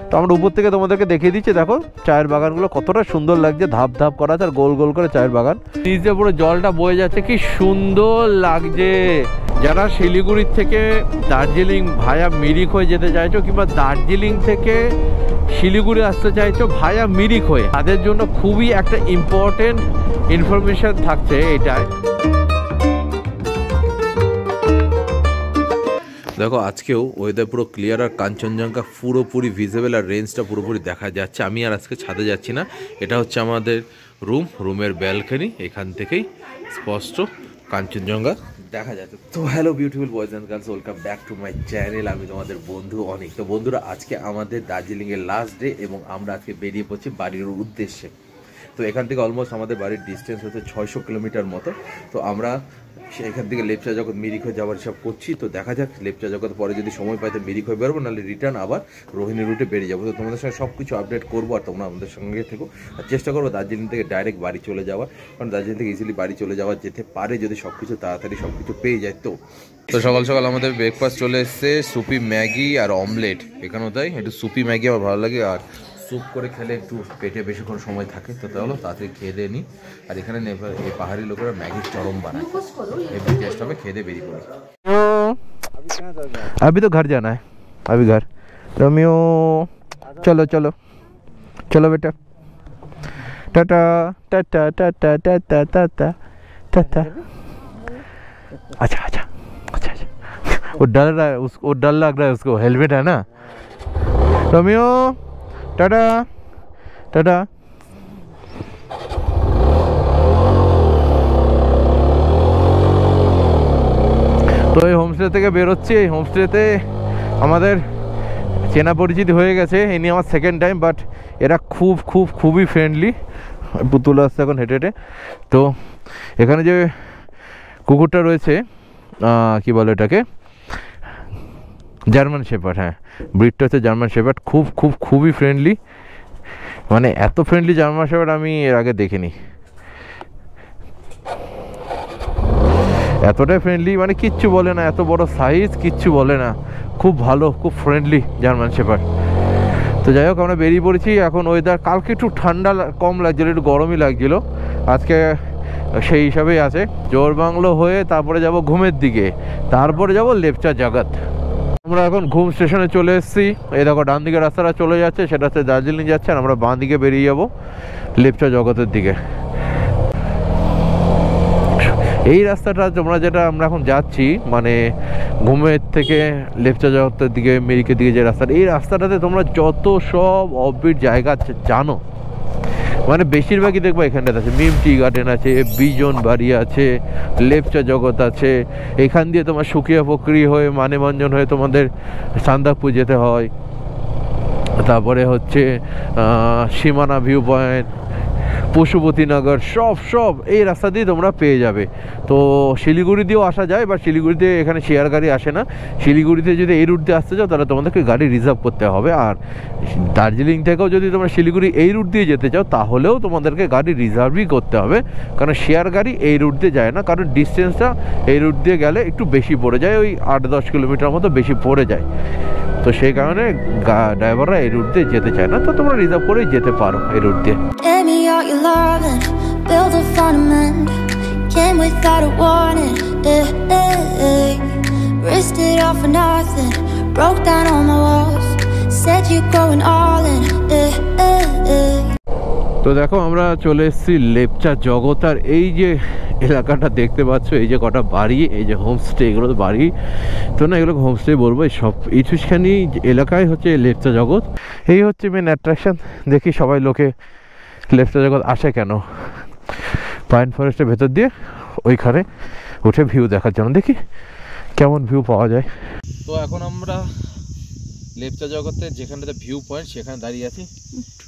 তো আমরা উপর থেকে তোমাদেরকে দেখিয়ে দিচ্ছি, দেখো চায়ের বাগানগুলো কতটা সুন্দর লাগছে, ধাপ ধাপ করা আছে আর গোল গোল করে চায়ের বাগান, নিচে পুরো জলটা বয়ে যাচ্ছে, কি সুন্দর লাগছে। যারা শিলিগুড়ির থেকে দার্জিলিং ভায়া মিরিক হয়ে যেতে চাইছো কিংবা দার্জিলিং থেকে শিলিগুড়ি আসতে চাইছো ভায়া মিরিক হয়ে, তাদের জন্য খুবই একটা ইম্পর্টেন্ট ইনফরমেশন থাকছে এটাই। দেখো আজকেও ওয়েদার পুরো ক্লিয়ার আর কাঞ্চনজঙ্ঘা পুরোপুরি ভিজিবল আর রেঞ্জটা পুরোপুরি দেখা যাচ্ছে। আমি আর আজকে ছাদে যাচ্ছি না, এটা হচ্ছে আমাদের রুমের ব্যালকনি, এখান থেকেই স্পষ্ট কাঞ্চনজঙ্ঘা দেখা যাচ্ছে। তো hello beautiful boys and girls, welcome back to my channel. আমি তোমাদের বন্ধু অনেক। তো বন্ধুরা, আজকে আমাদের দার্জিলিংয়ের লাস্ট ডে এবং আমরা আজকে বেরিয়ে পড়ছি বাড়ির উদ্দেশ্যে। তো এখান থেকে অলমোস্ট আমাদের বাড়ির ডিস্টেন্স হচ্ছে 600 কিলোমিটার মতো। তো আমরা এখান থেকে লেপচা জগৎ মিরিক হয়ে যাওয়ার সব করছি। তো দেখা যাক লেপচা জগৎ পরে যদি সময় পাই তো মিরিক হয়ে বেরোবো, নাহলে রিটার্ন আবার রোহিণী রুটে বেরিয়ে যাবো। তো তোমাদের সঙ্গে সব কিছু আপডেট করবো আর তোমরা আমাদের সঙ্গে থেকো। আর চেষ্টা করবো দার্জিলিং থেকে ডাইরেক্ট বাড়ি চলে যাওয়ার, কারণ দার্জিলিং থেকে ইজিলি বাড়ি চলে যাওয়া যেতে পারে যদি সব কিছু তাড়াতাড়ি সব কিছু পেয়ে যায়। তো সকাল সকাল আমাদের ব্রেকফাস্ট চলে এসছে, সুপি ম্যাগি আর অমলেট। এখানেও তাই, একটু সুপি ম্যাগি আমার ভালো লাগে, আর স্যুপ করে খেলে একটু পেটে বেশিক্ষণ সময় থাকে। তো তাহলে তাড়াতাড়ি খেয়ে দিয়ে নিই। আর এখানে এই পাহাড়ি লোকেরা ম্যাগির চরম বানায়, এই টেস্ট হবে, খেয়ে দিয়ে বেরিয়ে পড়ি। अभी तो घर जाना है, अभी घर। रोमियो चलो चलो चलो बेटा, टाटा टाटा टाटा टाटा टाटा टाटा। अच्छा अच्छा अच्छा अच्छा, वो डर रहा है, उसको डर लग रहा है, उसको हेलमेट है ना। रोमियो टाटा टाटा। তো এই হোমস্টে থেকে বেরোচ্ছি। এই হোমস্টেতে আমাদের চেনা পরিচিতি হয়ে গেছে, এই নিয়ে আমার সেকেন্ড টাইম, বাট এরা খুবই ফ্রেন্ডলি। পুতুল আসছে এখন হেঁটে হেঁটে। তো এখানে যে কুকুরটা রয়েছে, কি বলে এটাকে, জার্মান শেপার্ড। হ্যাঁ, ব্রিডটা হচ্ছে জার্মান শেপার্ড। খুবই ফ্রেন্ডলি, মানে এত ফ্রেন্ডলি জার্মান শেপার্ড আমি এর আগে দেখিনি। এতটাই ফ্রেন্ডলি, মানে কিচ্ছু বলে না, এত বড় সাইজ কিচ্ছু বলে না, খুব ভালো, খুব ফ্রেন্ডলি জার্মান শেপার্ড। তো যাই হোক, আমরা বেরিয়ে পড়েছি। এখন ওয়েদার কালকে একটু ঠান্ডা কম লাগছিল, একটু গরমই লাগছিল, আজকে সেই হিসাবেই আছে। জোরবাংলো হয়ে তারপরে যাব ঘুমের দিকে, তারপরে যাব লেপচা জগৎ। আমরা এখন ঘুম স্টেশনে চলে এসেছি। এই দেখো ডান দিকে রাস্তাটা চলে যাচ্ছে, সেটা হচ্ছে দার্জিলিং যাচ্ছে, আর আমরা বাঁ দিকে বেরিয়ে যাব লেপচা জগতের দিকে। এই রাস্তাটা তোমরা যেটা আমরা এখন যাচ্ছি, মানে ঘুমের থেকে লেপচা জগতের দিকে মিরিকের দিকে যে রাস্তাটা, এই রাস্তাটাতে তোমরা যত সব অফবিট জায়গা আছে জানো, মানে বেশিরভাগই দেখবো এখানটাতে আছে। মিম টি গার্ডেন আছে, বিজন বাড়ি আছে, লেপচা জগৎ আছে। এখান দিয়ে তোমার সুকিয়া পকরি হয়ে মানেভঞ্জন হয়ে তোমাদের সান্দাকপুর যেতে হয়। তারপরে হচ্ছে সীমানা ভিউ পয়েন্ট, পশুপতিনগর, সব এই রাস্তা দিয়ে তোমরা পেয়ে যাবে। তো শিলিগুড়ি দিয়েও আসা যায়, বা শিলিগুড়িতে এখানে শেয়ার গাড়ি আসে না। শিলিগুড়িতে যদি এই রুট দিয়ে আসতে চাও তাহলে তোমাদেরকে গাড়ি রিজার্ভ করতে হবে। আর দার্জিলিং থেকেও যদি তোমরা শিলিগুড়ি এই রুট দিয়ে যেতে চাও তাহলেও তোমাদেরকে গাড়ি রিজার্ভই করতে হবে, কারণ শেয়ার গাড়ি এই রুট দিয়ে যায় না, কারণ ডিস্টেন্সটা এই রুট দিয়ে গেলে একটু বেশি পড়ে যায়, ওই 8-10 কিলোমিটার মতো বেশি পড়ে যায়। তো সেই কারণে ড্রাইভাররা এই রুট দিয়ে যেতে চায় না, তো তোমরা রিজার্ভ করেই যেতে পারো এই রুট দিয়ে। তো দেখো আমরা চলে এসেছি লেপচা জগৎ। আর এই যে এলাকাটা দেখতে পাচ্ছ, এই যে কটা বাড়ি, এই যে হোমস্টে, এগুলো বাড়ি তো না, এগুলো হোমস্টে বলবো। এই সব এইটুখানি এলাকায় হচ্ছে লেপচা জগৎ। এই হচ্ছে মেন অ্যাট্রাকশন। দেখি সবাই লোকে লেপচা জগৎ আসে কেন, পাইন ফরেস্টের ভেতর দিয়ে ওইখানে উঠে ভিউ দেখার জন্য। দেখি কেমন ভিউ পাওয়া যায়। তো এখন আমরা লেপচা জগতের যেখানটাতে ভিউ পয়েন্ট সেখানে দাঁড়িয়ে আছি।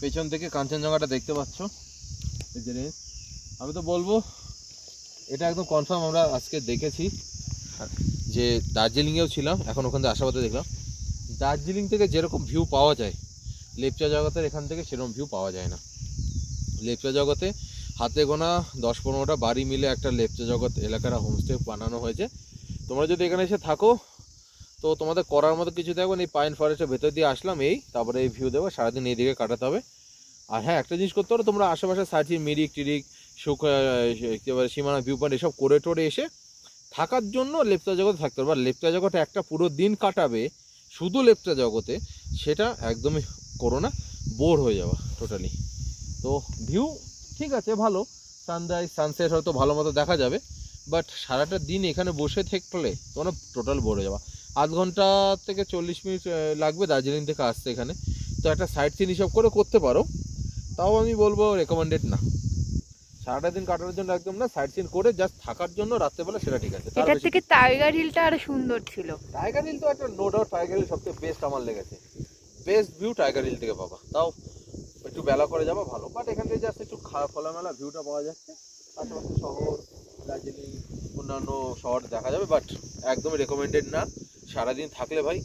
পেছন থেকে কাঞ্চনজঙ্ঘাটা দেখতে পাচ্ছ। আমি তো বলবো এটা একদম কনফার্ম আমরা আজকে দেখেছি, যে দার্জিলিংয়েও ছিলাম, এখন ওখান থেকে আসাবাদে দেখলাম। দার্জিলিং থেকে যেরকম ভিউ পাওয়া যায় লেপচা জগতের এখান থেকে সেরকম ভিউ পাওয়া যায় না। লেপচা জগতে হাতে গোনা 10-15টা বাড়ি মিলে একটা লেপচা জগৎ এলাকার হোমস্টে বানানো হয়েছে। তোমরা যদি এখানে এসে থাকো তো তোমাদের করার মতো কিছু দেখবেন, এই পাইন ফরেস্টের ভেতর দিয়ে আসলাম, এই তারপরে এই ভিউ দেবো, সারাদিন এই দিকে কাটাতে হবে। আর হ্যাঁ, একটা জিনিস করতে হবে, তোমরা আশেপাশে সার্চিং, মিরিক টিরিক, সীমানা ভিউ পয়েন্ট এসব করে টোরে এসে থাকার জন্য লেপ্চা জগতে থাকতে হবে। আর লেপ্চা জগতে একটা পুরো দিন কাটাবে শুধু লেপ্চা জগতে, সেটা একদমই করো না, বোর হয়ে যাওয়া টোটালি। তো ভিউ ঠিক আছে ভালো, সানরাইজ সানসেট হয়তো ভালো মতো দেখা যাবে, বাট সারাটা দিন এখানে বসে থাকলে তোমরা টোটাল বোর হয়ে যাওয়া। আধ ঘন্টা থেকে 40 মিনিট লাগবে দার্জিলিং থেকে আসতে এখানে। তো একটা সাইট সিন হিসাব করে করতে পারো, তাও আমি বলবো রেকমেন্ডেড না। সারাটা দিন কাটানোর জন্য একদম না, সাইট সিন করে জাস্ট থাকার জন্য রাত্রেবেলা সেটা ঠিক আছে। এটার থেকে টাইগার হিলটা আরো সুন্দর ছিল। টাইগার হিল তো একটা নো ডাউট, টাইগার হিল সবথেকে বেস্ট আমার লেগেছে, বেস্ট ভিউ টাইগার হিল থেকে পাবা, তাও একটু বেলা করে যাবো ভালো। বাট এখান থেকে জাস্ট একটু খোলামেলা ভিউটা পাওয়া যাচ্ছে, আশেপাশে শহর, দার্জিলিং, অন্যান্য শহর দেখা যাবে, বাট একদমই রেকমেন্ডেড না। সারাদিন থাকলে ভাই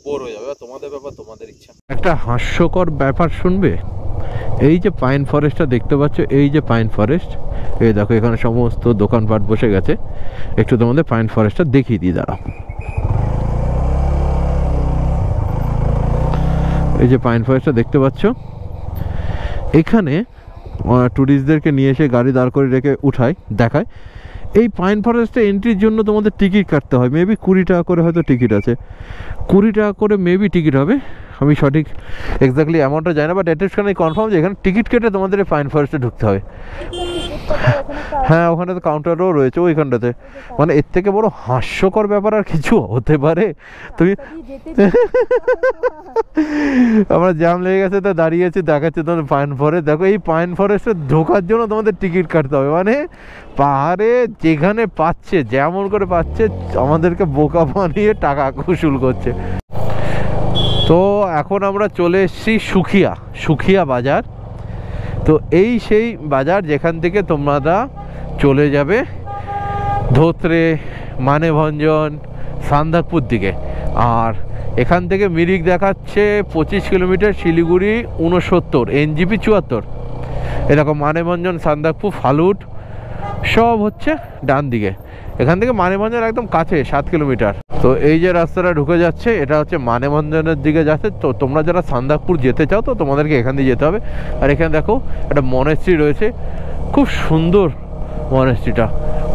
বোর হয়ে যাবে, তোমাদের ব্যাপার, তোমাদের ইচ্ছা। একটা হাস্যকর ব্যাপার শুনবে, এই যে পাইন ফরেস্টটা দেখতে পাচ্ছ, এই যে পাইন ফরেস্ট, এই দেখো এখানে সমস্ত দোকানপাট বসে গেছে। একটু তোমাদের পাইন ফরেস্টটা দেখিয়ে দিই, দাঁড়াও। এই যে পাইন ফরেস্টটা দেখতে পাচ্ছ, এখানে ট্যুরিস্টদেরকে নিয়ে এসে গাড়ি দাঁড় করে রেখে উঠায়, দেখায়। এই পাইন ফরেস্টে এন্ট্রির জন্য তোমাদের টিকিট কাটতে হয়, মেবি 20 টাকা করে হয়তো টিকিট আছে, 20 টাকা করে মেবি টিকিট হবে, আমি সঠিক এক্স্যাক্টলি অ্যামাউন্টটা জানি না, বাট এটলিস্টখানে কনফার্ম যে এখানে টিকিট কেটে তোমাদের এই পাইন ফরেস্টে ঢুকতে হবে। হ্যাঁ, ওখানে তো কাউন্টারও রয়েছে ওইখানটাতে। মানে এর থেকে বড় হাস্যকর ব্যাপার আর কিছু হতে পারে? তুমি আমরা জ্যাম লেগে গেছে তো দাঁড়িয়েছি, দেখাচ্ছি তোমাদের পাইন ফরেস্ট। দেখো এই পাইন ফরেস্টে ঢোকার জন্য তোমাদের টিকিট কাটতে হবে। মানে পাহাড়ে যেখানে পাচ্ছে, যেমন করে পাচ্ছে, আমাদেরকে বোকা বানিয়ে টাকা উসুল করছে। তো এখন আমরা চলে এসেছি সুখিয়া বাজার। তো এই সেই বাজার যেখান থেকে তোমরা চলে যাবে ধোত্রে, মানেভঞ্জন, সান্দাকপুর দিকে। আর এখান থেকে মিরিক দেখাচ্ছে 25 কিলোমিটার, শিলিগুড়ি 69, এনজিপি 74। এরকম মানেভঞ্জন, সান্দাকপুর, ফালুট সব হচ্ছে ডান দিকে। এখান থেকে মানেভঞ্জন একদম কাছে, 7 কিলোমিটার। তো এই যে রাস্তাটা ঢুকে যাচ্ছে, এটা হচ্ছে মানেভঞ্জনের দিকে যাচ্ছে। তো তোমরা যারা সান্দাকপুর যেতে চাও, তো তোমাদেরকে এখান দিয়ে যেতে হবে। আর এখানে দেখো একটা মনেস্ট্রি রয়েছে, খুব সুন্দর মনেস্ট্রিটা।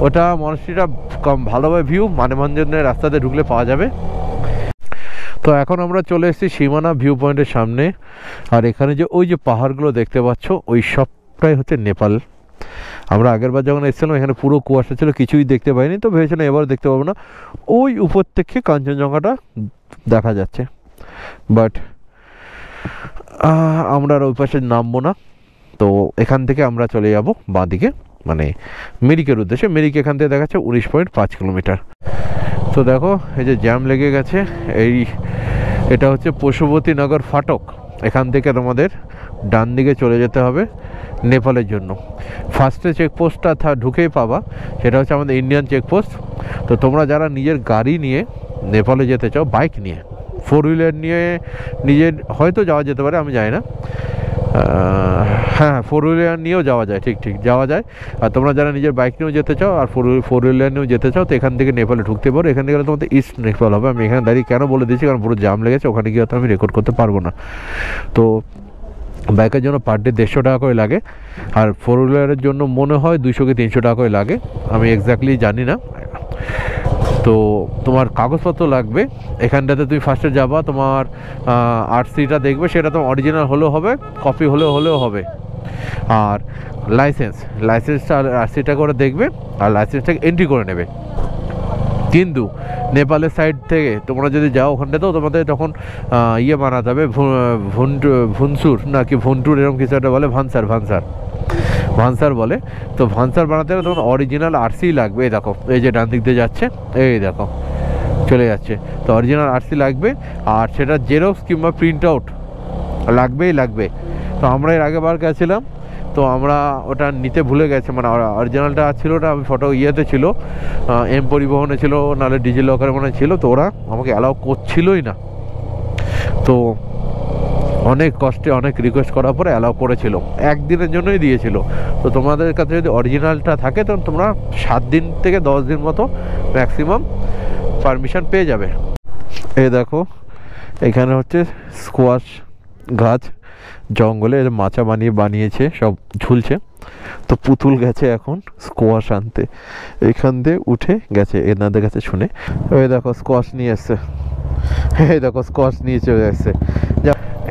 ওটা মনেস্ট্রিটা ভালোভাবে ভিউ মানেভঞ্জনের রাস্তাতে ঢুকলে পাওয়া যাবে। তো এখন আমরা চলে এসেছি সীমানা ভিউ পয়েন্টের সামনে। আর এখানে যে ওই যে পাহাড়গুলো দেখতে পাচ্ছ, ওই সবটাই হচ্ছে নেপাল। আমরা আগেরবার যখন এসেছিলাম এখানে পুরো কুয়াশা ছিল, কিছুই দেখতে পাইনি, তো ভেবেছিলাম এবার দেখতে পাবো না। ওই উপর থেকে কাঞ্চনজঙ্ঘাটা দেখা যাচ্ছে, বাট আমরা আর ওই পাশে নামবো না। তো এখান থেকে আমরা চলে যাব বাঁদিকে, মানে মিরিকের উদ্দেশ্যে। মিরিক এখান থেকে দেখাচ্ছে 19.5 কিলোমিটার। তো দেখো এই যে জ্যাম লেগে গেছে, এটা হচ্ছে পশুপতিনগর ফাটক। এখান থেকে তোমাদের ডান দিকে চলে যেতে হবে নেপালের জন্য। ফার্স্টে চেকপোস্টটা ঢুকেই পাবা, সেটা হচ্ছে আমাদের ইন্ডিয়ান চেকপোস্ট। তো তোমরা যারা নিজের গাড়ি নিয়ে নেপালে যেতে চাও, বাইক নিয়ে, 4 হুইলার নিয়ে নিজের হয়তো যাওয়া যেতে পারে, আমি জানি না। হ্যাঁ, 4 হুইলার নিয়েও যাওয়া যায়, ঠিক যাওয়া যায়। আর তোমরা যারা নিজের বাইক নিয়েও যেতে চাও আর 4 হুইলার নিয়েও যেতে চাও, তো এখান থেকে নেপালে ঢুকতে পারো। এখান থেকে তোমাদের ইস্ট নেপাল হবে। আমি এখানে দাঁড়িয়ে কেন বলে দিচ্ছি, কারণ পুরো জাম লেগেছে, ওখানে গিয়ে তো আমি রেকর্ড করতে পারবো না। তো বাইকের জন্য পার ডে 150 টাকা করে লাগে, আর 4 হুইলারের জন্য মনে হয় 200 কি 300 টাকা করে লাগে, আমি এক্স্যাক্টলি জানি না। তো তোমার কাগজপত্র লাগবে। এখানটাতে তুমি ফার্স্টে যাবা, তোমার আরসিটা দেখবে, সেটা তোমার অরিজিনাল হলেও হবে, কপি হলেও হবে। আর লাইসেন্সটা আরসিটা করে দেখবে, আর লাইসেন্সটাকে এন্ট্রি করে নেবে। কিন্তু নেপালের সাইড থেকে তোমরা যদি যাও, ওখানটাতেও তোমাদের তখন ইয়ে বানাতে হবে, ভুনসুর নাকি ভুনটুর এরকম কিছু একটা বলে, ভানসার বলে। তো ভানসার বানাতে গেলে তখন অরিজিনাল আরসি লাগবে। এই দেখো, এই যে ডান দিক দিয়ে যাচ্ছে, এই দেখো চলে যাচ্ছে। তো অরিজিনাল আরসি লাগবে, আর সেটা জেরক্স কিংবা প্রিন্ট আউট লাগবে। তো আমরা এর আগেবার গেছিলাম, তো আমরা ওটা নিতে ভুলে গেছি, মানে অরিজিনালটা ছিল না, আমি ফটো ইয়েতে ছিল, এম পরিবহনে ছিল, নাহলে ডিজি লকারে মনে ছিল। তো ওরা আমাকে অ্যালাউ করছিলই না। তো অনেক কষ্টে, অনেক রিকোয়েস্ট করার পরে অ্যালাউ করেছিল, একদিনের জন্যই দিয়েছিল। তো তোমাদের কাছে যদি অরিজিনালটা থাকে, তখন তোমরা 7 দিন থেকে 10 দিন মতো ম্যাক্সিমাম পারমিশন পেয়ে যাবে। এই দেখো এখানে হচ্ছে স্কোয়াশ গাছ, জঙ্গলে মাচা বানিয়েছে, সব ঝুলছে। তো পুতুল গেছে এখন স্কোয়াশ আনতে, এখান দিয়ে উঠে গেছে এনাদের কাছে শুনে। এই দেখো স্কোয়াশ নিয়ে এসছে, এই দেখো স্কোয়াশ নিয়ে চলে এসছে।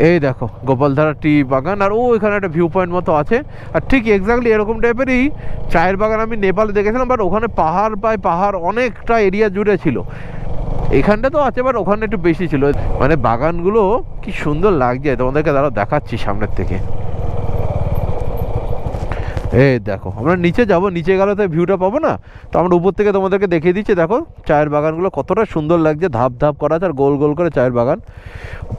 এই দেখো গোপালধারা টি বাগান, আর ও এখানে একটা ভিউ পয়েন্ট মতো আছে। আর ঠিক এক্স্যাক্টলি এরকম টাইপেরই চায়ের বাগান আমি নেপালে দেখেছিলাম, বাট ওখানে পাহাড় বাই পাহাড় অনেকটা এরিয়া জুড়ে ছিল। এখানটা তো আছে বাট ওখানে একটু বেশি ছিল। মানে বাগানগুলো কি সুন্দর লাগছে, তোমাদেরকে দাঁড়াও দেখাচ্ছি সামনের থেকে। এই দেখো আমরা নিচে যাব, নিচে গেলে তো ভিউটা পাবো না, তো আমরা উপর থেকে তোমাদেরকে দেখিয়ে দিচ্ছি। দেখো চায়ের বাগানগুলো কতটা সুন্দর লাগছে, ধাপ ধাপ করা আছে আর গোল গোল করে চায়ের বাগান।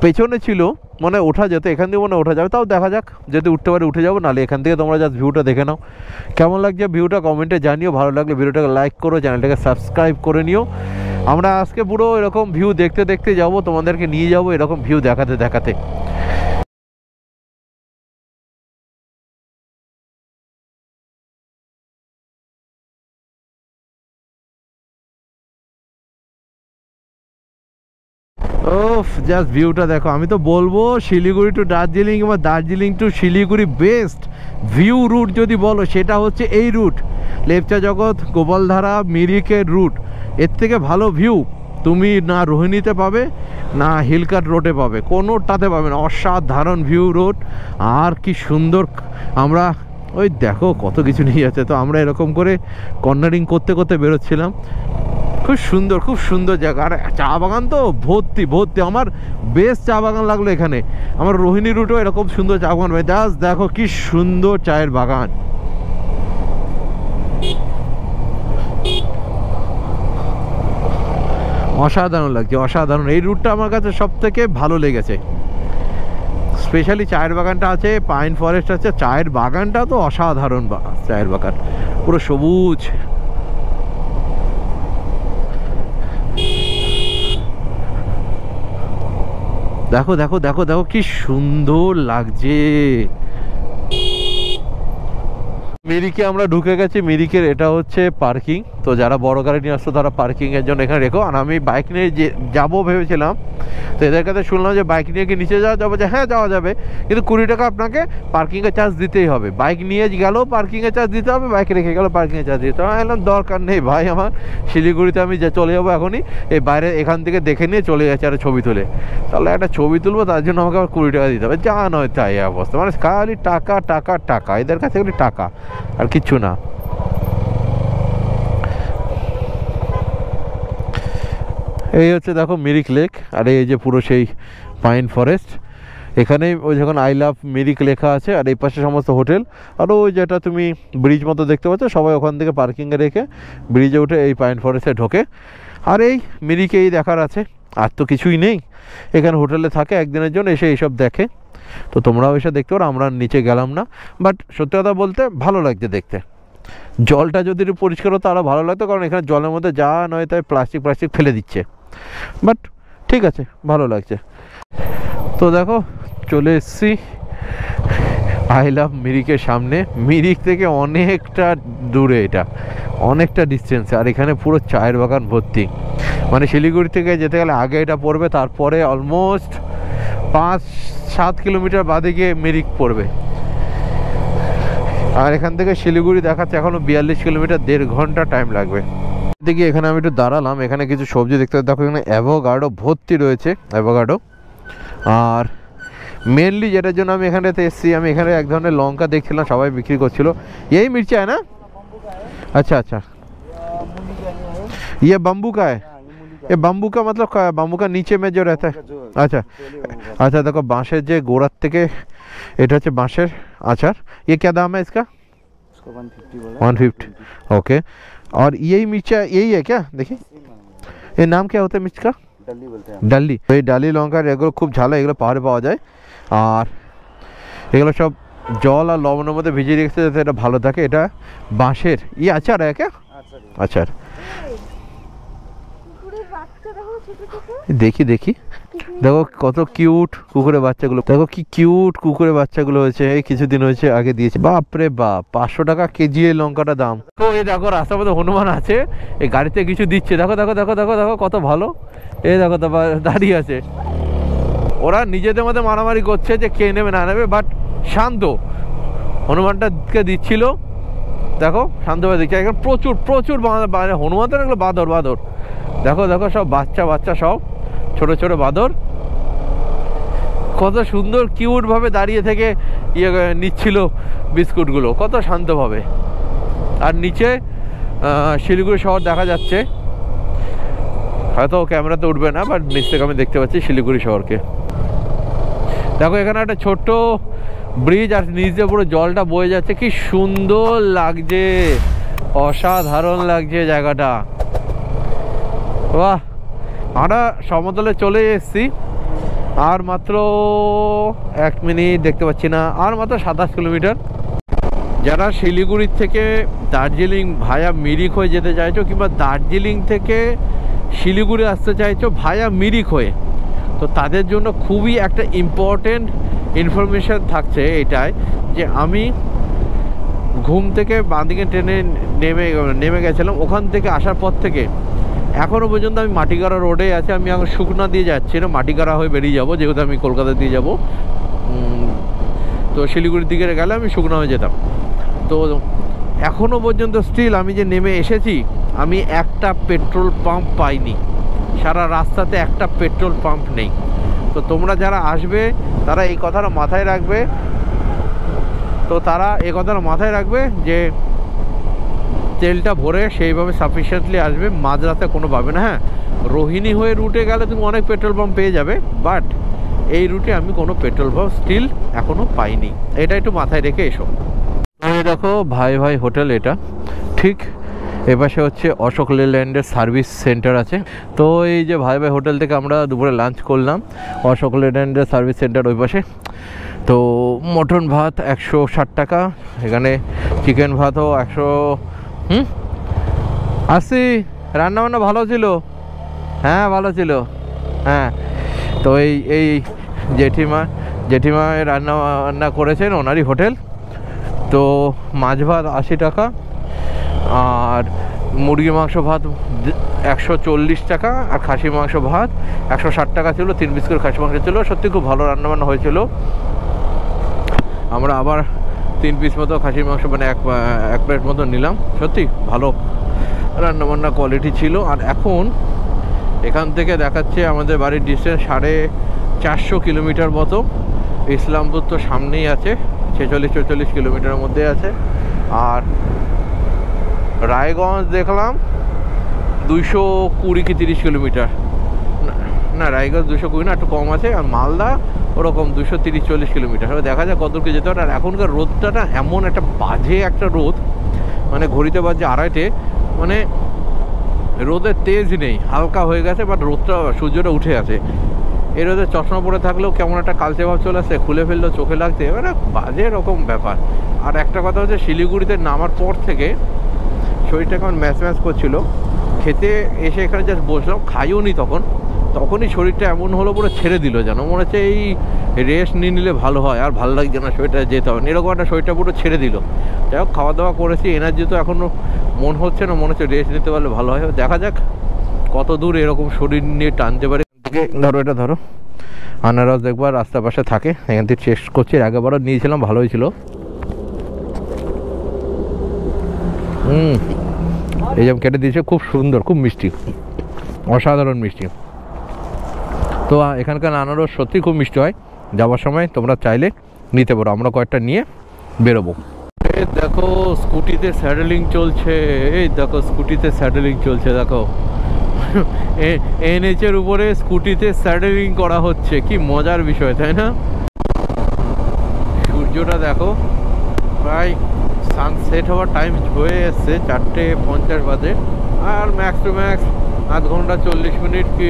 পেছনে ছিল মানে ওঠা যেত, এখান থেকে মনে ওঠা যাবে, তাও দেখা যাক, যদি উঠতে পারে উঠে যাবো, নাহলে এখান থেকে তোমরা জাস্ট ভিউটা দেখে নাও। কেমন লাগছে ভিউটা কমেন্টে জানিও, ভালো লাগলে ভিডিওটাকে লাইক করো, চ্যানেলটাকে সাবস্ক্রাইব করে নিও। আমরা আজকে পুরো এরকম ভিউ দেখতে দেখতে যাবো, তোমাদেরকে নিয়ে যাবো এরকম ভিউ দেখাতে দেখাতে। ওফ জাস্ট ভিউটা দেখো। আমি তো বলবো শিলিগুড়ি টু দার্জিলিং বা Darjeeling to Siliguri best view route যদি বলো সেটা হচ্ছে এই রুট, লেপচা জগৎ গোপালধারা মিরিকের রুট। এর থেকে ভালো ভিউ তুমি না রোহিণীতে পাবে না হিলকাট রোডে পাবে, কোনোটাতে পাবে না। অসাধারণ ভিউ রোড, আর কি সুন্দর। আমরা ওই দেখো কত কিছু নিয়ে যাচ্ছে, তো আমরা এরকম করে কর্নারিং করতে করতে বেরোচ্ছিলাম। খুব সুন্দর, খুব সুন্দর জায়গা, আর চা বাগান তো ভর্তি ভর্তি। আমার বেস্ট চা বাগান লাগলো এখানে। আমার রোহিণী রুটও এরকম সুন্দর চা বাগান, জাস্ট দেখো কি সুন্দর চায়ের বাগান। অসাধারণ লাগছে, অসাধারণ। এই রুটটা আমার কাছে সব থেকে ভালো লেগেছে, স্পেশালি চায়ের বাগানটা আছে, পাইন ফরেস্ট আছে, চায়ের বাগানটা তো অসাধারণ। চায়ের বাগান পুরো সবুজ। দেখো দেখো দেখো দেখো কি সুন্দর লাগছে। মিরিকে আমরা ঢুকে গেছি। মিরিকের এটা হচ্ছে পার্কিং, তো যারা বড় গাড়ি নিয়ে আসতো তারা পার্কিংয়ের জন্য এখানে রেখো। আর আমি বাইক নিয়ে যাবো ভেবেছিলাম, তো এদের কাছে শুনলাম যে বাইক নিয়ে কি নিচে যাওয়া যাবে, যে হ্যাঁ যাওয়া যাবে, কিন্তু 20 টাকা আপনাকে পার্কিংয়ের চার্জ দিতেই হবে। বাইক নিয়ে গেলেও পার্কিংয়ের চার্জ দিতে হবে, বাইক রেখে গেলেও পার্কিংয়ের চার্জ দিতে হবে। আমি বললাম দরকার নেই ভাই, আমার শিলিগুড়িতে আমি চলে যাবো এখনই, এই বাইরে এখান থেকে দেখে নিয়ে চলে যাচ্ছে আর ছবি তুলে। তাহলে একটা ছবি তুলবো, তার জন্য আমাকে আবার 20 টাকা দিতে হবে। যা নয় তাই অবস্থা, মানে খালি টাকা টাকা টাকা, এদের কাছে খালি টাকা আর কিচ্ছু না। এই হচ্ছে দেখো মিরিক লেক, আর এই যে পুরো সেই পাইন ফরেস্ট। এখানেই ওই যখন আই লাভ মিরিক লেখা আছে, আর এই পাশে সমস্ত হোটেল। আর ওই যেটা তুমি ব্রিজ মতো দেখতে পাচ্ছ, সবাই ওখান থেকে পার্কিংয়ে রেখে ব্রিজে উঠে এই পাইন ফরেস্টে ঢোকে। আর এই মিরিকে এই দেখার আছে, আর তো কিছুই নেই। এখানে হোটেলে থাকে একদিনের জন্য, এসে এইসব দেখে। তো তোমরাও এসে দেখতে পারো, আমরা নিচে গেলাম না। বাট সত্যি কথা বলতে ভালো লাগছে দেখতে। জলটা যদি একটু পরিষ্কার হতো আরও ভালো লাগতো, কারণ এখানে জলের মধ্যে যা নয় তাই প্লাস্টিক ফেলে দিচ্ছে। বাট ঠিক আছে, ভালো লাগছে। তো দেখো চলে এসছি আই লাভ মিরিকের সামনে। মিরিক থেকে অনেকটা দূরে, এটা অনেকটা ডিস্টেন্সে, আর এখানে পুরো চায়ের বাগান ভর্তি। মানে শিলিগুড়ি থেকে যেতে গেলে আগে এটা পড়বে, তারপরে অলমোস্ট 5-7 কিলোমিটার বাদে গিয়ে মিরিক পড়বে। আর এখান থেকে শিলিগুড়ি দেখাচ্ছে এখনো 42 কিলোমিটার, 1.5 ঘন্টা টাইম লাগবে। দেখি এখানে আমি একটু দাঁড়ালাম, এখানে কিছু সবজি দেখতে দেখো, এখানে অ্যাভোকাডো ভর্তি রয়েছে, অ্যাভোকাডো। আর মেনলি যেটার জন্য আমি এখানেতে এসেছি, আমি এখানে এক ধরনের লঙ্কা দেখছিলাম, সবাই বিক্রি করছিল। এই মির্চা है ना? अच्छा अच्छा, ये बम्बू का है। ये बम्बू का मतलब बम्बू का नीचे में जो रहता है। अच्छा अच्छा, देखो बांसेर যে গোড়ার থেকে, এটা হচ্ছে বাঁশের আচার। ये क्या दाम है इसका? 150। ओके, और यही मिर्चा यही है क्या? देखिए ये नाम क्या होता है मिर्च का? ডালি বলতে হয়। ডালি, এই ডালি লঙ্কার এগুলো খুব ঝাল, এগুলো পাহাড়ে পাওয়া যায়। আর এগুলো সব জল আর লবণের মধ্যে ভিজিয়ে রেখেছে যাতে এটা ভালো থাকে। এটা বাঁশের ই আচার है क्या? আচার। দেখি দেখি, দেখো কত কিউট কুকুরের বাচ্চাগুলো, দেখো কি কিউট কুকুরের বাচ্চাগুলো হয়েছে, এই কিছুদিন হয়েছে আগে দিয়েছে। বাপরে বাপ, 500 টাকা কেজি এই লঙ্কাটা দাম। তো এই দেখো রাস্তার মধ্যে হনুমান আছে, এই গাড়িতে কিছু দিচ্ছে, দেখো দেখো দেখো দেখো দেখো কত ভালো। এই দেখো তো দাঁড়িয়ে আছে, ওরা নিজেদের মধ্যে মারামারি করছে যে কে নেবে না নেবে, বাট শান্ত হনুমানটাকে দিচ্ছিল, দেখো শান্তভাবে দিচ্ছে। এখন প্রচুর প্রচুর হনুমান তো এগুলো বাঁদর বাঁদর, দেখো দেখো সব বাচ্চা বাচ্চা, সব ছোট ছোট বাঁদর, কত সুন্দর কিউট ভাবে দাঁড়িয়ে থেকে ইয়ে নিচ্ছিল বিস্কুটগুলো, কত শান্তভাবে। আর নিচে শিলিগুড়ি শহর দেখা যাচ্ছে, হয়তো ক্যামেরাতে উঠবে না, বাট নিচ থেকে আমি দেখতে পাচ্ছি শিলিগুড়ি শহরকে। দেখো এখানে একটা ছোট্ট ব্রিজ, আর নিচ দিয়ে পুরো জলটা বয়ে যাচ্ছে, কি সুন্দর লাগছে, অসাধারণ লাগছে জায়গাটা। বাহ, আমরা সমতলে চলে এসেছি, আর মাত্র 1 মিনিট, দেখতে পাচ্ছি না, আর মাত্র 27 কিলোমিটার। যারা শিলিগুড়ির থেকে দার্জিলিং ভায়া মিরিক হয়ে যেতে চাইছো, কিংবা দার্জিলিং থেকে শিলিগুড়ি আসতে চাইছো ভায়া মিরিক হয়ে, তো তাদের জন্য খুবই একটা ইম্পর্টেন্ট ইনফরমেশান থাকছে এটাই, যে আমি ঘুম থেকে বাঁদিকে ট্রেনে নেমে গেছিলাম, ওখান থেকে আসার পর থেকে এখনও পর্যন্ত আমি মাটিগাড়া রোডে আছি। আমি এখন শুকনা দিয়ে যাচ্ছি না, মাটিগাড়া হয়ে বেরিয়ে যাব, যেহেতু আমি কলকাতা দিয়ে যাব। তো শিলিগুড়ির দিকে গেলে আমি শুকনা হয়ে যেতাম। তো এখনও পর্যন্ত স্টিল আমি যে নেমে এসেছি, আমি একটা পেট্রোল পাম্প পাইনি, সারা রাস্তাতে একটা পেট্রোল পাম্প নেই। তো তোমরা যারা আসবে তারা এই কথাটা মাথায় রাখবে, যে তেলটা ভরে সেইভাবে সাফিসিয়েন্টলি আসবে, মাঝরাতে কোনো পাবে না। হ্যাঁ, রোহিণী হয়ে রুটে গেলে তুমি অনেক পেট্রোল পাম্প পেয়ে যাবে, বাট এই রুটে আমি কোনো পেট্রোল পাম্প স্টিল এখনও পাইনি, এটা একটু মাথায় রেখে এসো। দেখো ভাই ভাই হোটেল, এটা ঠিক এপাশে হচ্ছে অশোক লেল্যান্ডের সার্ভিস সেন্টার আছে। তো এই যে ভাই ভাই হোটেল থেকে আমরা দুপুরে লাঞ্চ করলাম, অশোক লেল্যান্ডের সার্ভিস সেন্টার ওই পাশে। তো মটন ভাত 160 টাকা, এখানে চিকেন ভাতও 180। রান্নাবান্না ভালো ছিল, হ্যাঁ ভালো ছিল, হ্যাঁ। তো এই জেঠিমা রান্না করেছেন, ওনারই হোটেল। তো মাছ ভাত 80 টাকা, আর মুরগি মাংস ভাত 140 টাকা, আর খাসি মাংস ভাত 160 টাকা ছিল। 3 পিস করে খাসি মাংস ছিল, সত্যি খুব ভালো রান্নাবান্না হয়েছিল। আমরা আবার 3 পিস মতো খাসির মাংস, মানে এক প্লেট মতো নিলাম, সত্যি ভালো রান্নাবান্না কোয়ালিটি ছিল। আর এখন এখান থেকে দেখাচ্ছে আমাদের বাড়ির ডিস্টেন্স 450 কিলোমিটার মতো। ইসলামপুর তো সামনেই আছে, 46-44 কিলোমিটারের মধ্যে আছে। আর রায়গঞ্জ দেখলাম 220 কি 30 কিলোমিটার, না রায়গঞ্জ 220 না, একটু কম আছে। আর মালদা ওরকম 230-40 কিলোমিটার। দেখা যায় কতদূরকে যেতে পারে। আর এখনকার রোদটা না এমন একটা বাজে একটা রোদ, মানে ঘড়িতে বাজে 2:30, মানে রোদের তেজ নেই, হালকা হয়ে গেছে, বাট রোদটা সূর্যটা উঠে আছে। এই রোদে চশমা পরে থাকলেও কেমন একটা কালচে ভাব চলে আসছে, খুলে ফেললেও চোখে লাগছে, মানে বাজে রকম ব্যাপার। আর একটা কথা হচ্ছে, শিলিগুড়িতে নামার পর থেকে শরীরটা কেমন ম্যাচ করছিল। খেতে এসে এখানে জাস্ট বসলাম, খাইও নি তখনই শরীরটা এমন হলো, পুরো ছেড়ে দিল, যেন মনে হচ্ছে এই রেস্ট নিয়ে নিলে ভালো হয়, আর ভালো লাগছে না, শরীরটা যেতে হবে, এরকম একটা শরীরটা পুরো ছেড়ে দিল। যাই হোক, খাওয়া দাওয়া করেছি, এনার্জি তো এখনও মন হচ্ছে না, মনে হচ্ছে রেস্ট নিতে পারলে ভালো হয়। দেখা যাক কত দূর এরকম শরীর নিয়ে টানতে পারে। ধরো এটা ধরো, আনারস দেখবার রাস্তার পাশে থাকে, এখান থেকে টেস্ট করছি। আগেবারও নিয়েছিলাম, ভালোই ছিল। এই যেমন কেটে দিয়েছে, খুব সুন্দর, খুব মিষ্টি, অসাধারণ মিষ্টি। তো এখানকার আনারস সত্যি খুব মিষ্টি হয়। যাওয়ার সময় তোমরা চাইলে নিতে পারো, আমরা কয়েকটা নিয়ে বেরোবো। এই দেখো স্কুটিতে স্যাডেলিং চলছে, দেখো এনএচের উপরে স্কুটিতে স্যাডেলিং করা হচ্ছে, কি মজার বিষয়, তাই না? সূর্যটা দেখো, প্রায় সানসেট হওয়ার টাইম হয়ে এসছে, 4:50 বাজে। আর ম্যাক্স টু ম্যাক্স আধ ঘন্টা 40 মিনিট কি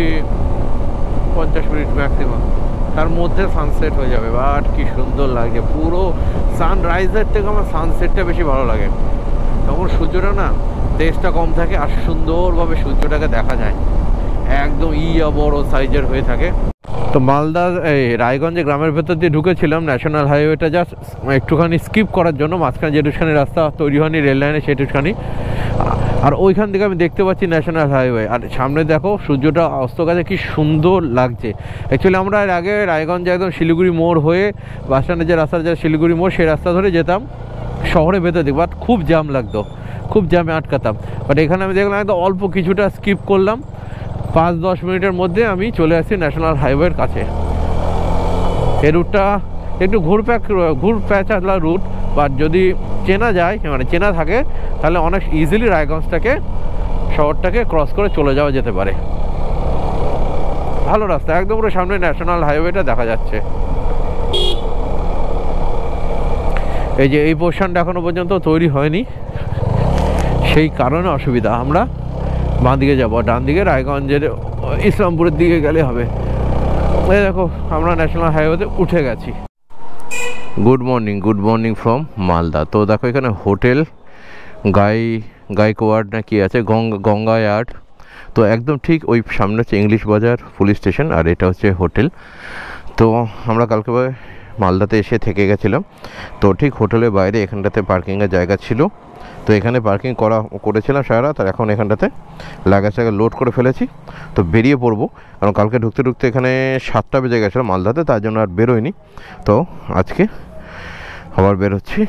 50 মিনিট ম্যাক্সিমাম, তার মধ্যে সানসেট হয়ে যাবে। বাট কি সুন্দর লাগে, পুরো সানরাইজের থেকে আমার সানসেটটা বেশি ভালো লাগে। তখন সূর্যটা না তেজটা কম থাকে, আর সুন্দরভাবে সূর্যটাকে দেখা যায়, একদম বড় সাইজের হয়ে থাকে। তো মালদার এই রায়গঞ্জে গ্রামের ভেতর দিয়ে ঢুকেছিলাম, ন্যাশনাল হাইওয়েটা জাস্ট একটুখানি স্কিপ করার জন্য, মাঝখানে যেটুখানি রাস্তা তৈরি হয়নি রেল লাইনে সেটুখানি। আর ওইখান থেকে আমি দেখতে পাচ্ছি ন্যাশনাল হাইওয়ে, আর সামনে দেখো সূর্যটা অস্ত গেছে, কি সুন্দর লাগছে। অ্যাকচুয়ালি আমরা এর আগে রায়গঞ্জে একদম শিলিগুড়ি মোড় হয়ে বাস স্ট্যান্ডের যে রাস্তা, যে শিলিগুড়ি মোড়, সেই রাস্তা ধরে যেতাম শহরে ভেতর দিকে, বাট খুব জ্যাম লাগতো, খুব জ্যামে আটকাতাম। বাট এখানে আমি দেখলাম একদম অল্প কিছুটা স্কিপ করলাম, 5-10 মিনিটের মধ্যে আমি চলে আসছি ন্যাশনাল হাইওয়ের কাছে। এই রুটটা একটু ঘুরপ্যাচালা রুট, বাট যদি চেনা যায়, মানে চেনা থাকে, তাহলে অনেক ইজিলি রায়গঞ্জটাকে, শহরটাকে ক্রস করে চলে যাওয়া যেতে পারে। ভালো রাস্তা, একদম পুরো সামনে ন্যাশনাল হাইওয়েটা দেখা যাচ্ছে। এই যে এই পোর্শনটা এখনো পর্যন্ত তৈরি হয়নি, সেই কারণে অসুবিধা। আমরা বাঁ দিকে যাবো, ডান দিকে রায়গঞ্জের ইসলামপুরের দিকে গেলে হবে। এই দেখো আমরা ন্যাশনাল হাইওয়েতে উঠে গেছি। Good morning from Malda. তো দেখো এখানে হোটেল গাইকোয়াড না কি আছে, গঙ্গা ইয়ার্ড। তো একদম ঠিক ওই সামনে হচ্ছে ইংলিশ বাজার পুলিশ স্টেশন, আর এটা হচ্ছে হোটেল। তো আমরা কালকে মালদাতে এসে থেকে গেছিলাম, তো ঠিক হোটেলের বাইরে এখানটাতে পার্কিংয়ের জায়গা ছিল, তো এখানে পার্কিং করেছিলাম সারা রাত। আর এখন এখানটাতে লাগেজ লোড করে ফেলেছি, তো বেরিয়ে পড়বো। কারণ কালকে ঢুকতে এখানে 7টা বেজে গেছিলো মালদাতে, তার জন্য আর বেরোয়নি। তো আজকে আবার বেরোচ্ছি।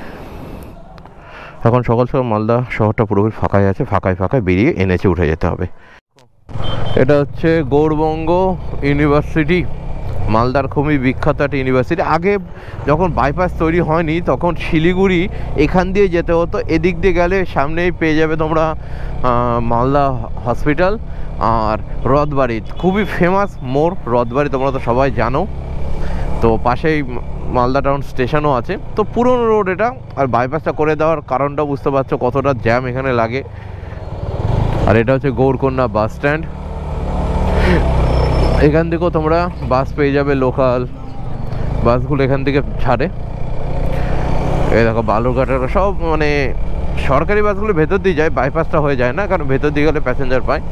এখন সকাল মালদা শহরটা পুরোপুরি ফাঁকাই আছে, ফাঁকায় বেরিয়ে এনেছে উঠে যেতে হবে। এটা হচ্ছে গৌড়বঙ্গ ইউনিভার্সিটি, মালদার খুবই বিখ্যাত একটা ইউনিভার্সিটি। আগে যখন বাইপাস তৈরি হয়নি তখন শিলিগুড়ি এখান দিয়ে যেতে হতো, এদিক দিয়ে গেলে সামনেই পেয়ে যাবে তোমরা মালদা হসপিটাল আর রথবাড়ি, খুবই ফেমাস মোড় রথবাড়ি, তোমরা তো সবাই জানো। তো পাশেই মালদা টাউন স্টেশনও আছে, তো পুরনো রোড এটা। আর বাইপাসটা করে দেওয়ার কারণটা বুঝতে পারছো কতটা জ্যাম এখানে লাগে। আর এটা হচ্ছে গৌরকন্যা বাস স্ট্যান্ড, এখান থেকেও তোমরা বাস পেয়ে যাবে, লোকাল বাসগুলো এখান থেকে ছাড়ে। এই দেখো বালুরঘাটের সব মানে সরকারি বাসগুলো ভেতর দিয়ে যায়, বাইপাসটা হয়ে যায় না, কারণ ভেতর দিয়ে গেলে প্যাসেঞ্জার পায়।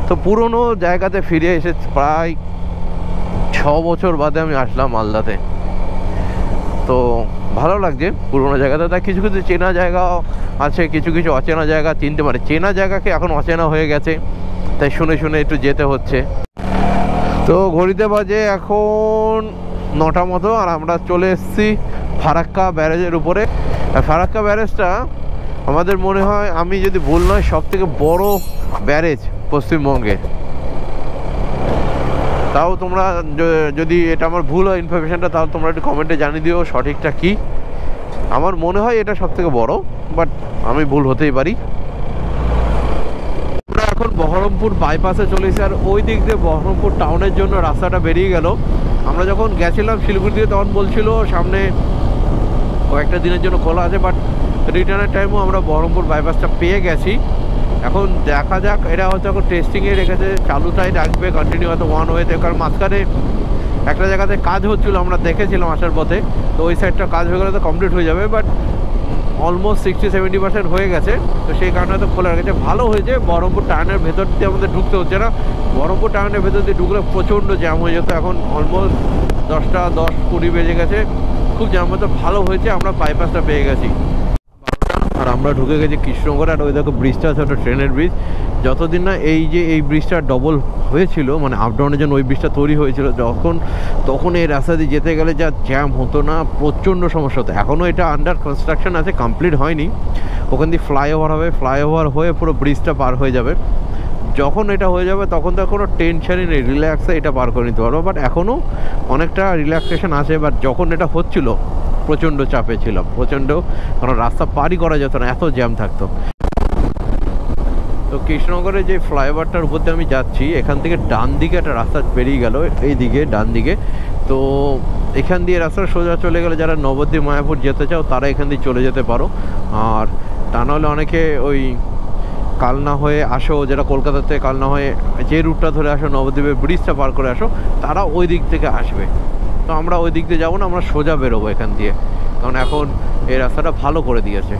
তো পুরনো জায়গাতে ফিরে এসে প্রায় 6 বছর বাদে আমি আসলাম মালদাতে, তো ভালো লাগছে পুরোনো জায়গাতে। তাই কিছু চেনা জায়গাও আছে, কিছু অচেনা জায়গা চিনতে পারে। চেনা জায়গাকে এখন অচেনা হয়ে গেছে, তাই শুনে একটু যেতে হচ্ছে। তো ঘড়িতে বাজে এখন 9টা মতো, আর আমরা চলে এসেছি ফারাক্কা ব্যারেজের উপরে। ফারাক্কা ব্যারেজটা আমাদের মনে হয়, আমি যদি ভুল নয়, সবথেকে বড় ব্যারেজ পশ্চিমবঙ্গে। তাও তোমরা যদি এটা আমার ভুল হয় ইনফরমেশনটা, তাহলে তোমরা একটু কমেন্টে জানিয়ে দিও সঠিকটা কি। আমার মনে হয় এটা সবথেকে বড়, বাট আমি ভুল হতেই পারি। আমরা এখন বহরমপুর বাইপাসে চলে এসেছি, আর ওই দিক দিয়ে বহরমপুর টাউনের জন্য রাস্তাটা বেরিয়ে গেল। আমরা যখন গেছিলাম শিলিগুড়ি থেকে তখন বলছিল সামনে কয়েকটা দিনের জন্য খোলা আছে, বাট রিটার্নের টাইমও আমরা বহরমপুর বাইপাসটা পেয়ে গেছি। এখন দেখা যাক, এরা হয়তো এখন টেস্টিংয়ে রেখেছে, চালুটাই রাখবে কন্টিনিউ, হয়তো ওয়ান ওয়েতে। কারণ মাঝখানে একটা জায়গাতে কাজ হচ্ছিলো, আমরা দেখেছিলাম আসার পথে, তো ওই সাইডটা কাজ হয়ে গেলে তো কমপ্লিট হয়ে যাবে, বাট অলমোস্ট 60-70% হয়ে গেছে। তো সেই কারণে তো খোলা রেখেছে, ভালো হয়েছে। বহরমপুর টাউনের ভেতর দিয়ে আমাদের ঢুকতে হচ্ছে না, বহরমপুর টাউনের ভেতর দিয়ে ঢুকলে প্রচণ্ড জ্যাম হয়ে যেত। এখন অলমোস্ট 10টা 10-20 বেজে গেছে, খুব জ্যাম হতো। ভালো হয়েছে আমরা বাইপাসটা পেয়ে গেছি। আর আমরা ঢুকে গেছি কৃষ্ণনগর। আর ওই দেখো ব্রিজটা আছে, ওটা ট্রেনের ব্রিজ। যতদিন না এই ব্রিজটা ডবল হয়েছিল, মানে আপডাউনের জন্য ওই ব্রিজটা তৈরি হয়েছিল, তখন এই রাস্তা দিয়ে যেতে গেলে যা জ্যাম হতো না, প্রচণ্ড সমস্যা হতো। এখনও এটা আন্ডার কনস্ট্রাকশন আছে, কমপ্লিট হয়নি। ওখান দিয়ে ফ্লাইওভার হবে, ফ্লাইওভার হয়ে পুরো ব্রিজটা পার হয়ে যাবে। যখন এটা হয়ে যাবে তখন তো কোনো টেনশনই নেই, রিল্যাক্সে এটা পার করে নিতে পারবো। বাট এখনও অনেকটা রিল্যাক্সেশন আছে। বাট যখন এটা হচ্ছিল প্রচণ্ড চাপে ছিলাম, কারণ রাস্তা পারই করা যেত না, এত জ্যাম থাকতো। তো কৃষ্ণনগরের যে ফ্লাইওভারটার উপর দিয়ে আমি যাচ্ছি, এখান থেকে ডান দিকে একটা রাস্তা বেরিয়ে গেল, এই দিকে ডান দিকে। তো এখান দিয়ে রাস্তা সোজা চলে গেলে যারা নবদ্বীপ মায়াপুর যেতে চাও তারা এখান দিয়ে চলে যেতে পারো। আর তা নাহলে অনেকে ওই কালনা হয়ে আসো, যারা কলকাতাতে কালনা হয়ে যে রুটটা ধরে আসো, নবদ্বীপের ব্রিজটা পার করে আসো, তারা ওই দিক থেকে আসবে। তো আমরা ওই দিক দিয়ে যাবো না, আমরা সোজা বেরোবো এখান দিয়ে, কারণ এখন এই রাস্তাটা ভালো করে দিয়েছে।